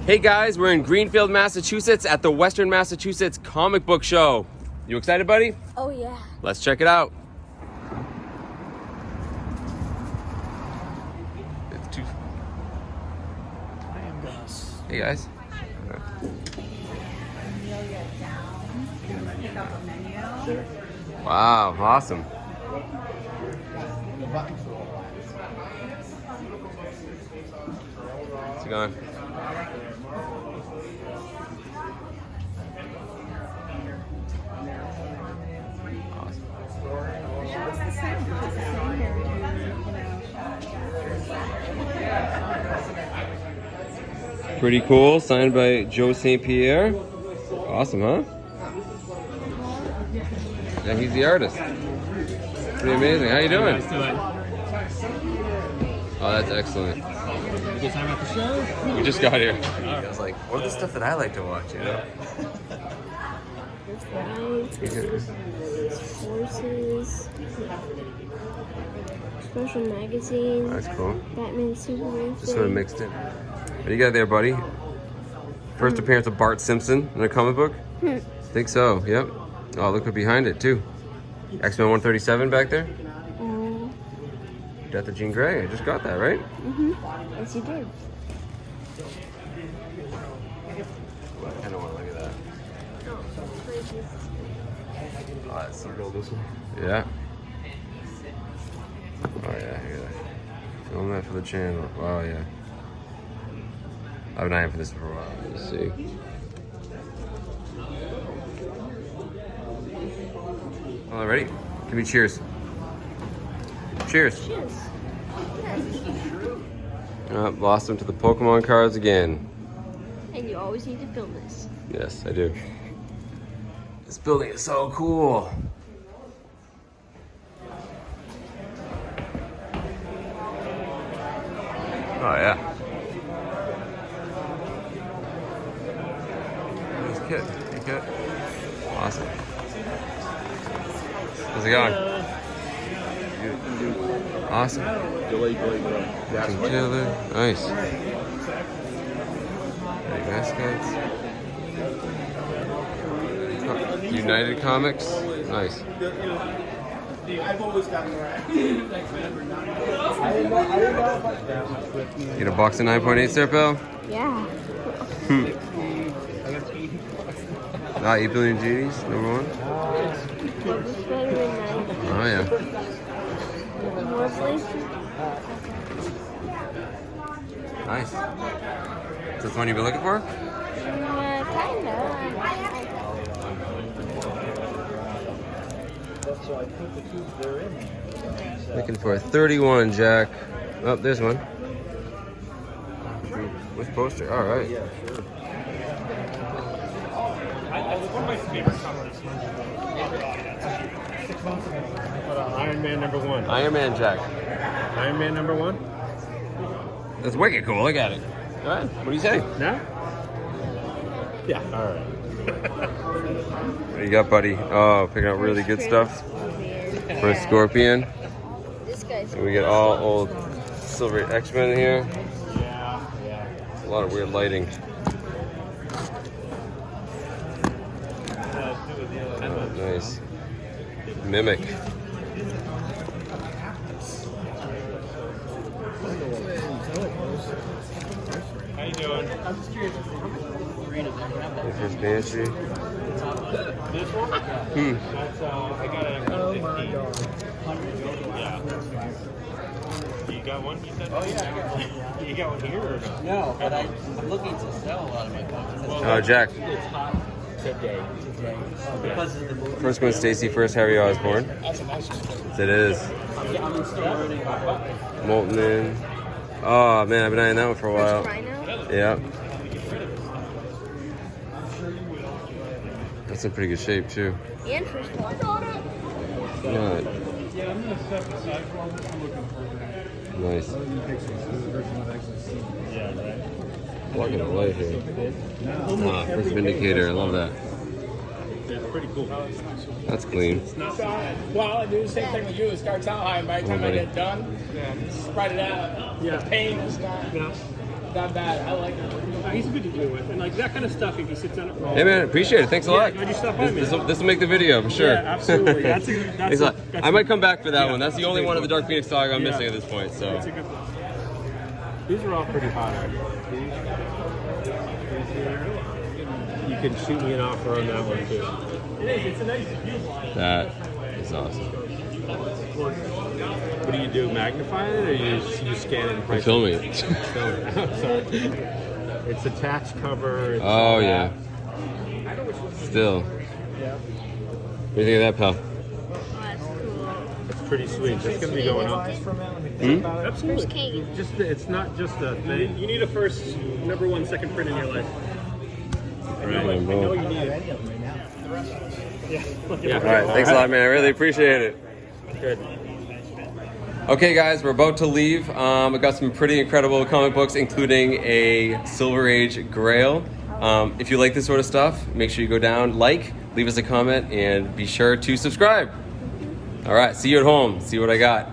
Hey guys, we're in Greenfield, Massachusetts at the Western Massachusetts Comic Book Show. You excited, buddy? Oh yeah. Let's check it out. It's too... I am Gus. Hey guys. Wow, awesome. How's it going? Pretty cool, signed by Joe St. Pierre. Awesome, huh? Yeah, he's the artist. Pretty amazing. How you doing? Oh, that's excellent. Good time at the show? We just got here. I was like, what are the stuff that I like to watch, you know? Horses. Special magazine. That's cool. Batman, Superman. Just sort of mixed in. What do you got there, buddy? First appearance of Bart Simpson in a comic book? Think so, yep. Oh, look what's behind it, too. X-Men 137 back there? Death of Jean Grey. I just got that, right? Yes, you did. I kind of want to look at that. Oh, that's so cool. Yeah. Oh, yeah, here. Film that for the channel. Wow, yeah. I've been eyeing for this for a while. Let's see. All ready? Give me cheers. Cheers. Cheers. Lost him to the Pokemon cards again. And you always need to film this. Yes, I do. This building is so cool. Oh, yeah. Nice kid. Hey, kid. Awesome. How's it going? Awesome. Taylor. Nice. Hey, mascots. United Comics. Nice. I've always gotten right. Get a box of 9.8 there, pal? Yeah. 8 billion GDs, number one. What's better than that? Oh, yeah. More please? Nice. Is this one you've been looking for? Kinda. So I put the tubes there in there. Looking for a 31, Jack. Oh, there's one. Which poster? All right. Yeah, sure. That's one of my favorite colors. Iron Man #1. Iron Man, Jack. Iron Man #1? That's wicked cool. Look at it. All right. What do you say? No? Yeah, alright. What do you got, buddy? Oh, picking up really good stuff. For Scorpion. This guy's. And we get all old Silver X-Men here. Yeah. A lot of weird lighting. Oh, nice. Mimic. How you doing? First Banshee. This one? That's, I got it at 150. Yeah. You got one, you said? Oh, yeah. You got one here or no? No, but I'm looking to sell a lot of my comics. Oh, Jack. It's hot today. Because of the movie. First Gwen Stacy, first Harry Osborn. That's a nice one. Yes, it is. I'm still learning about it. Molten in. Oh, man, I've been eyeing that one for a while. Rhino? Yeah. That's in pretty good shape, too. And first one. Yeah. Yeah, I'm going to step aside for I'm looking for that. Nice. Yeah, right. Blocking the light here. Ah, first Vindicator. I love that. It's pretty cool. That's clean. It's not bad. Well, I do the same thing with you. It starts out high, and by the time I get done, spread it out. Yeah. The pain is not. Yeah. that bad. I like him. He's good to do with, and like that kind of stuff. If he sits on it for all Hey man, appreciate it. Thanks a lot. glad you stopped by, man. This will make the video for sure. Yeah, absolutely. That's a- that's Thanks a a- lot. that's I a- might come back for that yeah, one. That's the that's a only big one of the one. Dark Phoenix saga I'm Yeah. missing at this point. So That's a good one. These are all pretty hot. You can shoot me an offer on that one too. It is. It's a nice view line. that is awesome. What do you do? Magnify it, or you scan it and I'm price filming it? it. Sorry. It's attached cover. It's Oh all yeah. that. Still. What do you think of that, pal? Oh, that's cool. It's pretty sweet. That's gonna be going up. Absolutely. First cake. Just it's not just a thing. You need a first, number one, second print in your life. I know you need it. Yeah. Yeah. All right, thanks a lot, man. I really appreciate it. Good. Okay, guys, we're about to leave. I got some pretty incredible comic books, including a Silver Age Grail. If you like this sort of stuff, make sure you go down, leave us a comment, and be sure to subscribe. All right, see you at home. See what I got.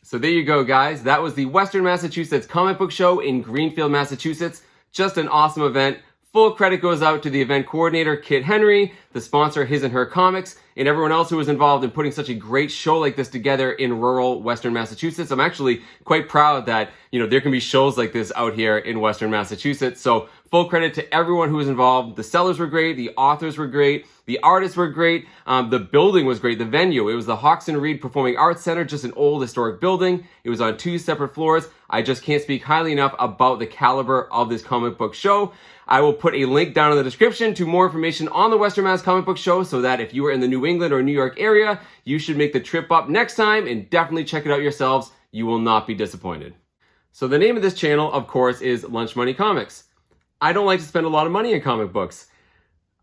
So there you go, guys. That was the Western Massachusetts Comic Book Show in Greenfield, Massachusetts. Just an awesome event. Full credit goes out to the event coordinator, Kit Henry, the sponsor, His and Her Comics, and everyone else who was involved in putting such a great show like this together in rural Western Massachusetts. I'm actually quite proud that, there can be shows like this out here in Western Massachusetts. So full credit to everyone who was involved. The sellers were great. The authors were great. The artists were great. The building was great. The venue, it was the Hawkson Reed Performing Arts Center, just an old historic building. It was on 2 separate floors. I just can't speak highly enough about the caliber of this comic book show. I will put a link down in the description to more information on the Western Mass Comic Book Show so that if you are in the New England or New York area, you should make the trip up next time and definitely check it out yourselves. You will not be disappointed. So the name of this channel, of course, is Lunch Money Comics. I don't like to spend a lot of money on comic books.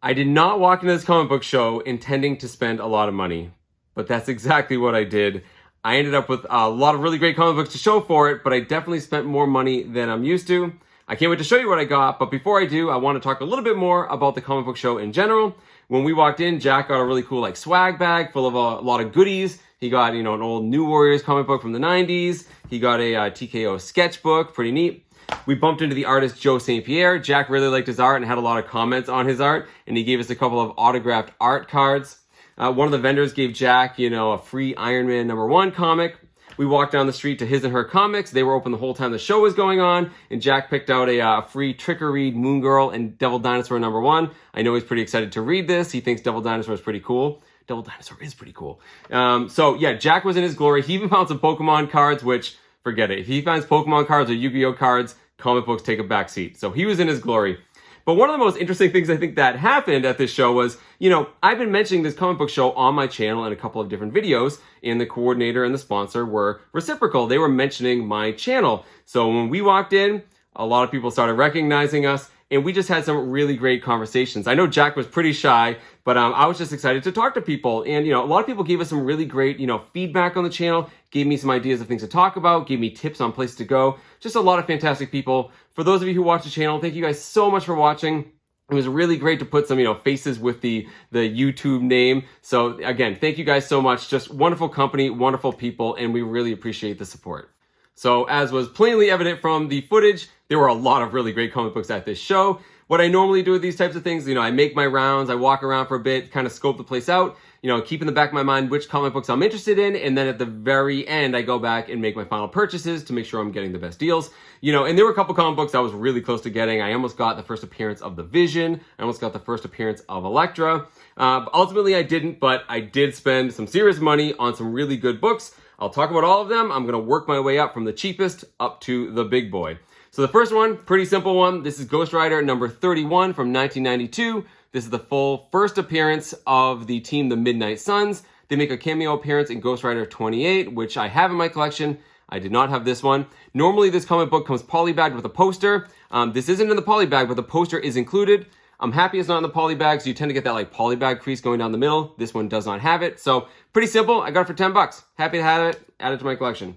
I did not walk into this comic book show intending to spend a lot of money, but that's exactly what I did. I ended up with a lot of really great comic books to show for it, but I definitely spent more money than I'm used to. I can't wait to show you what I got, but before I do, I want to talk a little bit more about the comic book show in general. When we walked in, Jack got a really cool swag bag full of a lot of goodies. He got, an old New Warriors comic book from the 90s. He got a TKO sketchbook, pretty neat. We bumped into the artist Joe St. Pierre. Jack really liked his art and had a lot of comments on his art, and he gave us a couple of autographed art cards. One of the vendors gave Jack, a free Iron Man #1 comic. We walked down the street to His and Her Comics. They were open the whole time the show was going on, and Jack picked out a free Trick or Read Moon Girl and Devil Dinosaur #1. I know he's pretty excited to read this. He thinks Devil Dinosaur is pretty cool. Devil Dinosaur is pretty cool. So yeah, Jack was in his glory. He even found some Pokemon cards, which, forget it. If he finds Pokemon cards or Yu-Gi-Oh cards, comic books take a back seat. So he was in his glory. But one of the most interesting things I think that happened at this show was, I've been mentioning this comic book show on my channel in a couple of different videos, and the coordinator and the sponsor were reciprocal. They were mentioning my channel. So when we walked in, a lot of people started recognizing us, and we just had some really great conversations. I know Jack was pretty shy, but I was just excited to talk to people. And, a lot of people gave us some really great, feedback on the channel, gave me some ideas of things to talk about, gave me tips on places to go. Just a lot of fantastic people. For those of you who watch the channel, thank you guys so much for watching. It was really great to put some, faces with the YouTube name. So again, thank you guys so much. Just wonderful company, wonderful people, and we really appreciate the support. So as was plainly evident from the footage, there were a lot of really great comic books at this show. What I normally do with these types of things, I make my rounds, I walk around for a bit, kind of scope the place out, keep in the back of my mind which comic books I'm interested in, and then at the very end, I go back and make my final purchases to make sure I'm getting the best deals. And there were a couple comic books I was really close to getting. I almost got the first appearance of The Vision. I almost got the first appearance of Elektra. Ultimately, I didn't, but I did spend some serious money on some really good books. I'll talk about all of them. I'm going to work my way up from the cheapest up to the big boy. So the first one, pretty simple one. This is Ghost Rider number 31 from 1992. This is the full first appearance of the team, the Midnight Suns. They make a cameo appearance in Ghost Rider 28, which I have in my collection. I did not have this one. Normally, this comic book comes polybagged with a poster. This isn't in the polybag, but the poster is included. I'm happy it's not in the polybag, so you tend to get that polybag crease going down the middle. This one does not have it. So pretty simple. I got it for 10 bucks. Happy to have it. Add it to my collection.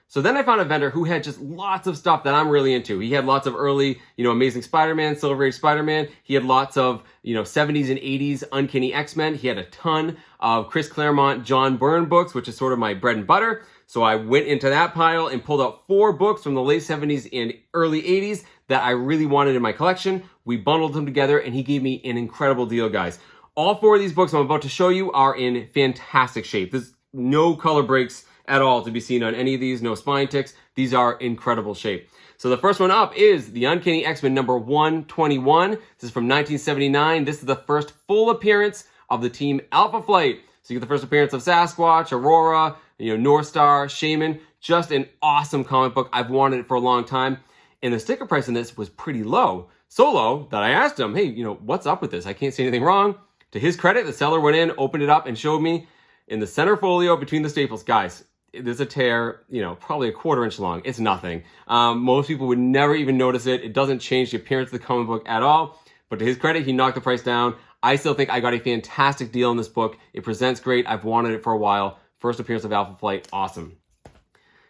So then I found a vendor who had just lots of stuff that I'm really into. He had lots of early, Amazing Spider-Man, Silver Age Spider-Man. He had lots of, 70s and 80s Uncanny X-Men. He had a ton of Chris Claremont, John Byrne books, which is sort of my bread and butter. So I went into that pile and pulled out 4 books from the late 70s and early 80s that I really wanted in my collection. We bundled them together and he gave me an incredible deal, guys. All 4 of these books I'm about to show you are in fantastic shape. There's no color breaks at all to be seen on any of these, no spine ticks. These are incredible shape. So the first one up is The Uncanny X-Men number 121. This is from 1979. This is the first full appearance of the team Alpha Flight. So you get the first appearance of Sasquatch, Aurora, North Star, Shaman. Just an awesome comic book. I've wanted it for a long time. And the sticker price on this was pretty low. So low that I asked him, hey, what's up with this? I can't see anything wrong. To his credit, the seller went in, opened it up, and showed me in the center folio between the staples. Guys, there's a tear, probably a 1/4 inch long. It's nothing. Most people would never even notice it. It doesn't change the appearance of the comic book at all. But to his credit, he knocked the price down. I still think I got a fantastic deal on this book. It presents great. I've wanted it for a while. First appearance of Alpha Flight, awesome.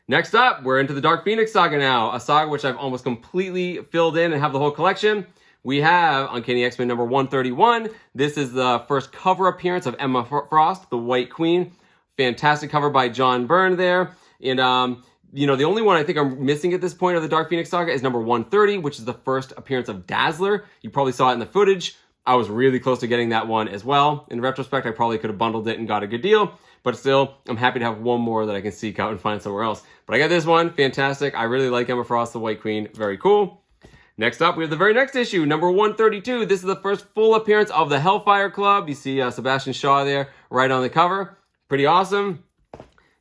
Next up, we're into the Dark Phoenix saga now, a saga which I've almost completely filled in and have the whole collection. We have Uncanny X-Men number 131. This is the first cover appearance of Emma Frost, the White Queen. Fantastic cover by John Byrne there. And, the only one I think I'm missing at this point of the Dark Phoenix saga is number 130, which is the first appearance of Dazzler. You probably saw it in the footage. I was really close to getting that one as well. In retrospect, I probably could have bundled it and got a good deal. But still, I'm happy to have one more that I can seek out and find somewhere else. But I got this one. Fantastic. I really like Emma Frost, the White Queen. Very cool. Next up, we have the very next issue, number 132. This is the first full appearance of the Hellfire Club. You see Sebastian Shaw there right on the cover. Pretty awesome.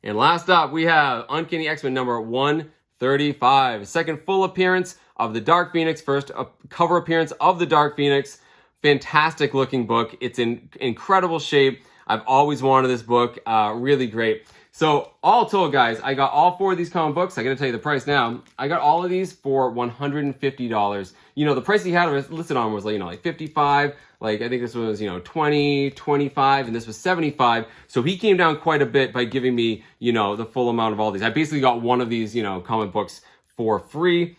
And last up, we have Uncanny X-Men number 135. Second full appearance of the Dark Phoenix. First cover appearance of the Dark Phoenix. Fantastic looking book. It's in incredible shape. I've always wanted this book. Really great. So all told, guys, I got all 4 of these comic books. I got to tell you the price now. I got all of these for $150. The price he had listed on was like 55. Like I think this was 20, 25, and this was 75. So he came down quite a bit by giving me the full amount of all these. I basically got one of these comic books for free.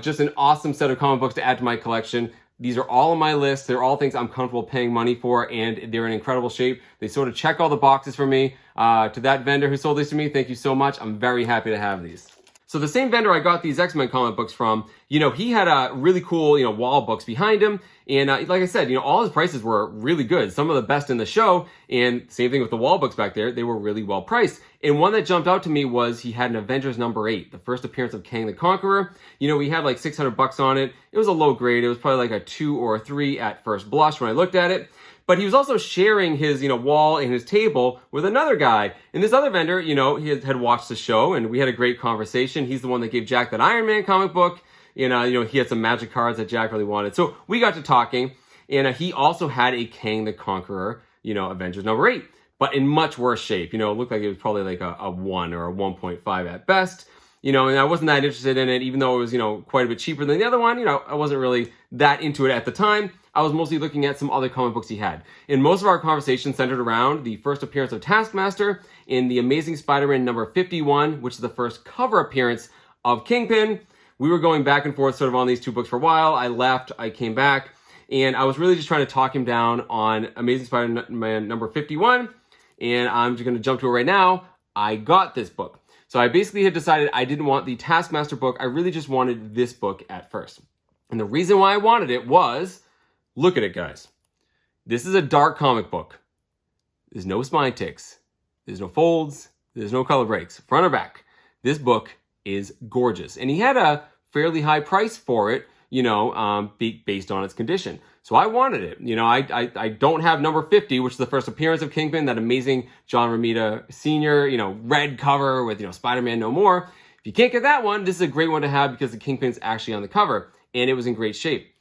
Just an awesome set of comic books to add to my collection. These are all on my list. They're all things I'm comfortable paying money for, and they're in incredible shape. They sort of check all the boxes for me. To that vendor who sold these to me, thank you so much. I'm very happy to have these. So the same vendor I got these X-Men comic books from, he had a really cool, wall books behind him. And like I said, all his prices were really good. Some of the best in the show. And same thing with the wall books back there. They were really well priced. And one that jumped out to me was he had an Avengers number 8, the first appearance of Kang the Conqueror. We had like $600 on it. It was a low grade. It was probably like a 2 or a 3 at first blush when I looked at it. But he was also sharing his, wall and his table with another guy. And this other vendor, he had watched the show and we had a great conversation. He's the one that gave Jack that Iron Man comic book. And, he had some magic cards that Jack really wanted. So we got to talking. And he also had a Kang the Conqueror, Avengers number 8. But in much worse shape. It looked like it was probably like a 1 or a 1.5 at best. And I wasn't that interested in it, even though it was, quite a bit cheaper than the other one. I wasn't really that into it at the time. I was mostly looking at some other comic books he had. And most of our conversation centered around the first appearance of Taskmaster in the Amazing Spider-Man number 51, which is the first cover appearance of Kingpin. We were going back and forth sort of on these 2 books for a while. I left, I came back, and I was really just trying to talk him down on Amazing Spider-Man number 51. And I'm just going to jump to it right now. I got this book. So I basically had decided I didn't want the Taskmaster book. I really just wanted this book at first. And the reason why I wanted it was, look at it, guys. This is a dark comic book. There's no spine ticks. There's no folds. There's no color breaks, front or back. This book is gorgeous. And he had a fairly high price for it, based on its condition. So I wanted it. I don't have number 50, which is the first appearance of Kingpin, that amazing John Romita Sr., red cover with, Spider-Man No More. If you can't get that one, this is a great one to have because the Kingpin's actually on the cover and it was in great shape.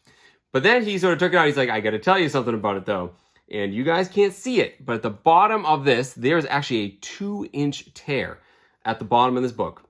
But then he sort of took it out. He's like, I got to tell you something about it though. And you guys can't see it, but at the bottom of this, there's actually a 2-inch tear at the bottom of this book.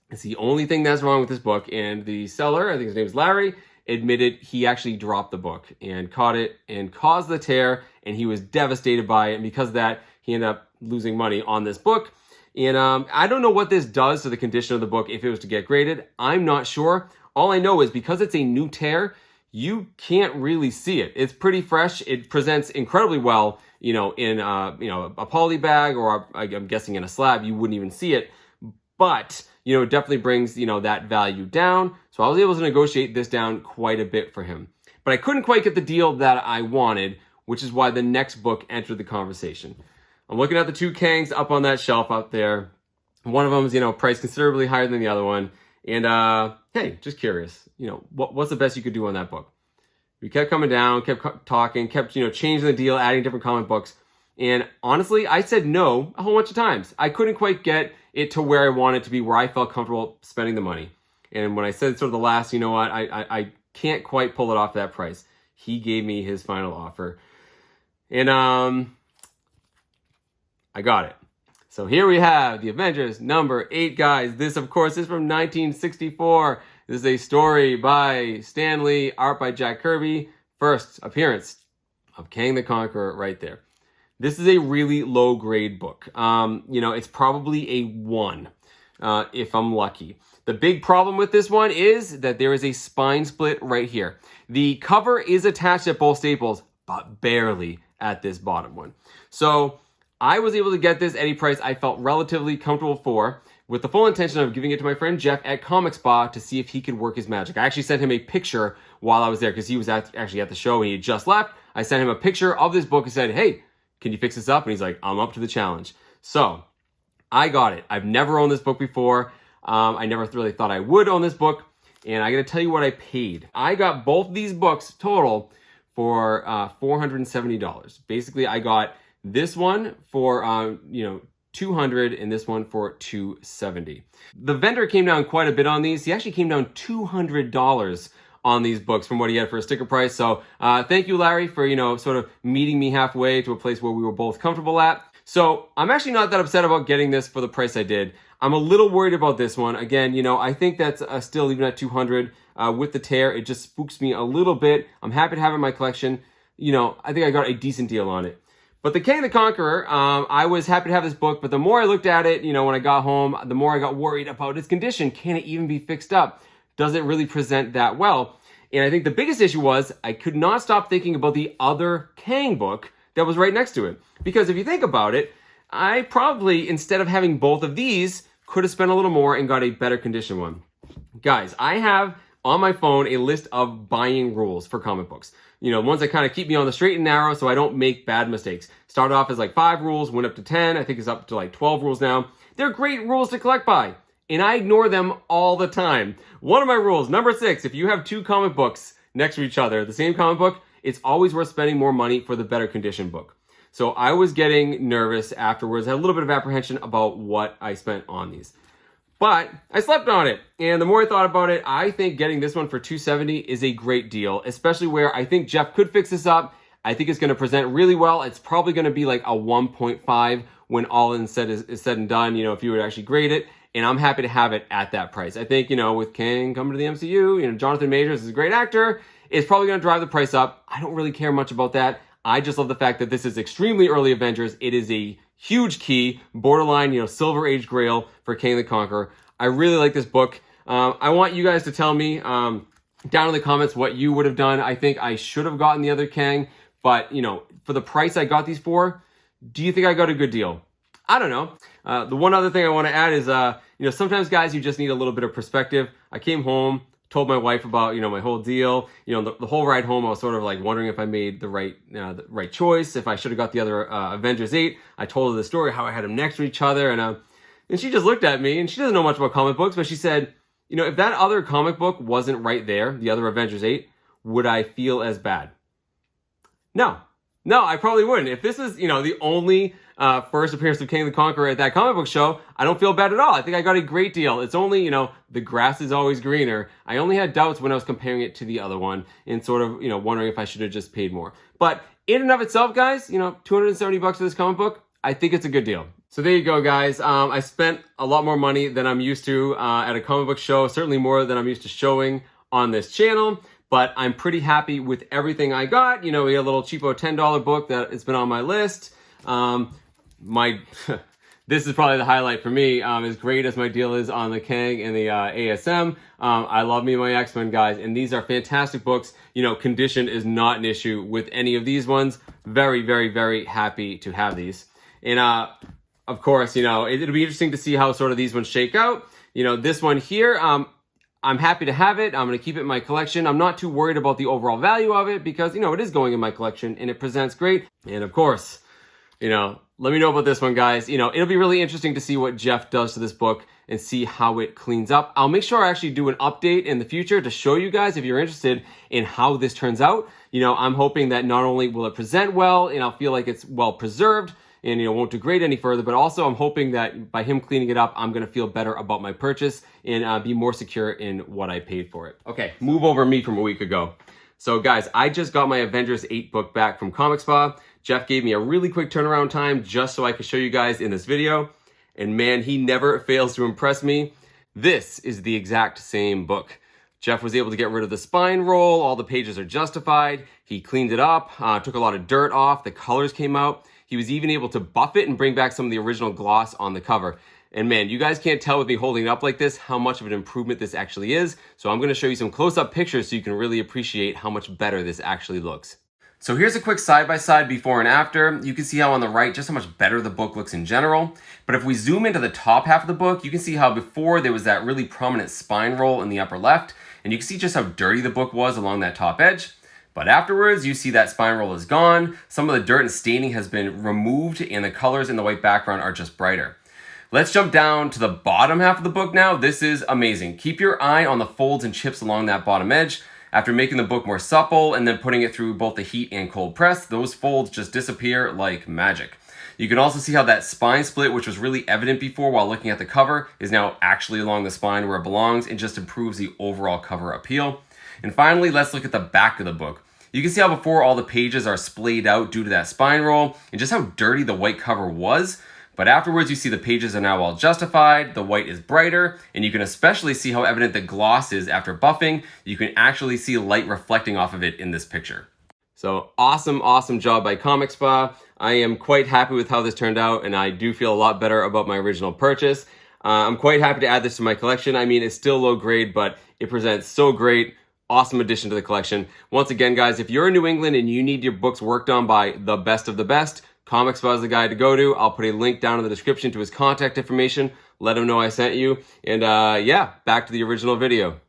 It's the only thing that's wrong with this book. And the seller, I think his name is Larry, admitted he actually dropped the book and caught it and caused the tear. And he was devastated by it. And because of that, he ended up losing money on this book. And I don't know what this does to the condition of the book if it was to get graded. I'm not sure. All I know is because it's a new tear, you can't really see it. It's pretty fresh. It presents incredibly well, in a poly bag or I'm guessing in a slab, you wouldn't even see it. but, you know, it definitely brings, you know, that value down. So I was able to negotiate this down quite a bit for him. But I couldn't quite get the deal that I wanted, which is why the next book entered the conversation. I'm looking at the two Kangs up on that shelf out there. One of them is, you know, priced considerably higher than the other one. And, hey, just curious, you know, what's the best you could do on that book? We kept coming down, kept talking, kept, you know, changing the deal, adding different comic books. And honestly, I said no a whole bunch of times. I couldn't quite get it to where I wanted to be, where I felt comfortable spending the money. And when I said sort of the last, you know what, I can't quite pull it off that price, he gave me his final offer. And I got it. So here we have the Avengers number 8, guys. This, of course, is from 1964. This is a story by Stan Lee, art by Jack Kirby. First appearance of Kang the Conqueror right there. This is a really low-grade book. You know, it's probably a 1, if I'm lucky. The big problem with this one is that there is a spine split right here. The cover is attached at both staples, but barely at this bottom one. So I was able to get this at a price I felt relatively comfortable for, with the full intention of giving it to my friend Jeff at Comic Spa to see if he could work his magic. I actually sent him a picture while I was there because he was actually at the show and he had just left. I sent him a picture of this book and said, hey, can you fix this up? And he's like, I'm up to the challenge. So I got it. I've never owned this book before. I never really thought I would own this book. And I got to tell you what I paid. I got both these books total for $470. Basically, I got this one for, $200 and this one for $270. The vendor came down quite a bit on these. He actually came down $200 on these books from what he had for a sticker price. So thank you, Larry, for, sort of meeting me halfway to a place where we were both comfortable at. So I'm actually not that upset about getting this for the price I did. I'm a little worried about this one. Again, I think that's still even at $200 with the tear. It just spooks me a little bit. I'm happy to have it in my collection. I think I got a decent deal on it. But the Kang the Conqueror, I was happy to have this book, but the more I looked at it, when I got home, the more I got worried about its condition. Can it even be fixed up? Does it really present that well? And I think the biggest issue was I could not stop thinking about the other Kang book that was right next to it. Because if you think about it, I probably, instead of having both of these, could have spent a little more and got a better condition one. Guys, I have on my phone a list of buying rules for comic books. Ones that kind of keep me on the straight and narrow so I don't make bad mistakes. Started off as like 5 rules, went up to 10. I think it's up to like 12 rules now. They're great rules to collect by, and I ignore them all the time. One of my rules, number 6, if you have 2 comic books next to each other, the same comic book, it's always worth spending more money for the better condition book. So I was getting nervous afterwards. I had a little bit of apprehension about what I spent on these. But I slept on it. And the more I thought about it, I think getting this one for $270 is a great deal, especially where I think Jeff could fix this up. I think it's going to present really well. It's probably going to be like a 1.5 when all is said and done, if you would actually grade it. And I'm happy to have it at that price. I think, with Kang coming to the MCU, Jonathan Majors is a great actor. It's probably going to drive the price up. I don't really care much about that. I just love the fact that this is extremely early Avengers. It is a huge key, borderline, Silver Age Grail for Kang the Conqueror. I really like this book. I want you guys to tell me down in the comments what you would have done. I think I should have gotten the other Kang, but, for the price I got these for, do you think I got a good deal? I don't know. The one other thing I want to add is, sometimes, guys, you just need a little bit of perspective. I came home, told my wife about, my whole deal. The whole ride home, I was sort of like wondering if I made the right choice, if I should have got the other Avengers 8. I told her the story, how I had them next to each other, and she just looked at me, and she doesn't know much about comic books, but she said, if that other comic book wasn't right there, the other Avengers 8, would I feel as bad? No, I probably wouldn't. If this is, the only first appearance of Kang the Conqueror at that comic book show, I don't feel bad at all. I think I got a great deal. It's only, the grass is always greener. I only had doubts when I was comparing it to the other one and sort of, wondering if I should have just paid more. But in and of itself, guys, $270 for this comic book, I think it's a good deal. So there you go, guys. I spent a lot more money than I'm used to at a comic book show, certainly more than I'm used to showing on this channel. But I'm pretty happy with everything I got. We got a little cheapo $10 book that it's been on my list. This is probably the highlight for me. As great as my deal is on the Kang and the ASM, I love me and my X-Men, guys, and these are fantastic books. Condition is not an issue with any of these ones. Very, very, very happy to have these. And of course, you know, it'll be interesting to see how sort of these ones shake out. You know, this one here, I'm happy to have it. I'm going to keep it in my collection. I'm not too worried about the overall value of it because, you know, it is going in my collection and it presents great. And of course, you know, let me know about this one, guys. You know, it'll be really interesting to see what Jeff does to this book and see how it cleans up. I'll make sure I actually do an update in the future to show you guys if you're interested in how this turns out. You know, I'm hoping that not only will it present well and I'll feel like it's well preserved and, you know, won't degrade any further, but also I'm hoping that by him cleaning it up, I'm going to feel better about my purchase and be more secure in what I paid for it. Okay, move over me from a week ago. So guys, I just got my Avengers 8 book back from Comic Spa. Jeff gave me a really quick turnaround time just so I could show you guys in this video. And man, he never fails to impress me. This is the exact same book. Jeff was able to get rid of the spine roll. All the pages are justified. He cleaned it up, took a lot of dirt off. The colors came out. He was even able to buff it and bring back some of the original gloss on the cover. And man, you guys can't tell with me holding it up like this how much of an improvement this actually is. So I'm going to show you some close-up pictures so you can really appreciate how much better this actually looks. So here's a quick side-by-side before and after. You can see how on the right, just how much better the book looks in general. But if we zoom into the top half of the book, you can see how before there was that really prominent spine roll in the upper left. And you can see just how dirty the book was along that top edge. But afterwards, you see that spine roll is gone. Some of the dirt and staining has been removed and the colors in the white background are just brighter. Let's jump down to the bottom half of the book now. This is amazing. Keep your eye on the folds and chips along that bottom edge. After making the book more supple and then putting it through both the heat and cold press, those folds just disappear like magic. You can also see how that spine split, which was really evident before while looking at the cover, is now actually along the spine where it belongs and just improves the overall cover appeal. And finally, let's look at the back of the book. You can see how before all the pages are splayed out due to that spine roll and just how dirty the white cover was. But afterwards, you see the pages are now all justified, the white is brighter, and you can especially see how evident the gloss is after buffing. You can actually see light reflecting off of it in this picture. So awesome, awesome job by Comic Spa. I am quite happy with how this turned out, and I do feel a lot better about my original purchase. I'm quite happy to add this to my collection. I mean, it's still low grade, but it presents so great. Awesome addition to the collection. Once again, guys, if you're in New England and you need your books worked on by the best of the best, Comic Spa is the guy to go to. I'll put a link down in the description to his contact information. Let him know I sent you. And yeah, back to the original video.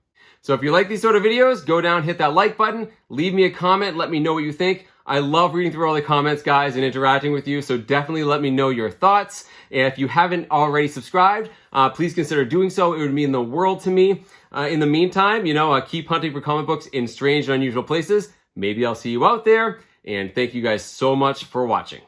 So if you like these sort of videos, go down, hit that like button, leave me a comment, let me know what you think. I love reading through all the comments, guys, and interacting with you, so definitely let me know your thoughts. And if you haven't already subscribed, please consider doing so. It would mean the world to me. In the meantime, you know, keep hunting for comic books in strange and unusual places. Maybe I'll see you out there, and thank you guys so much for watching.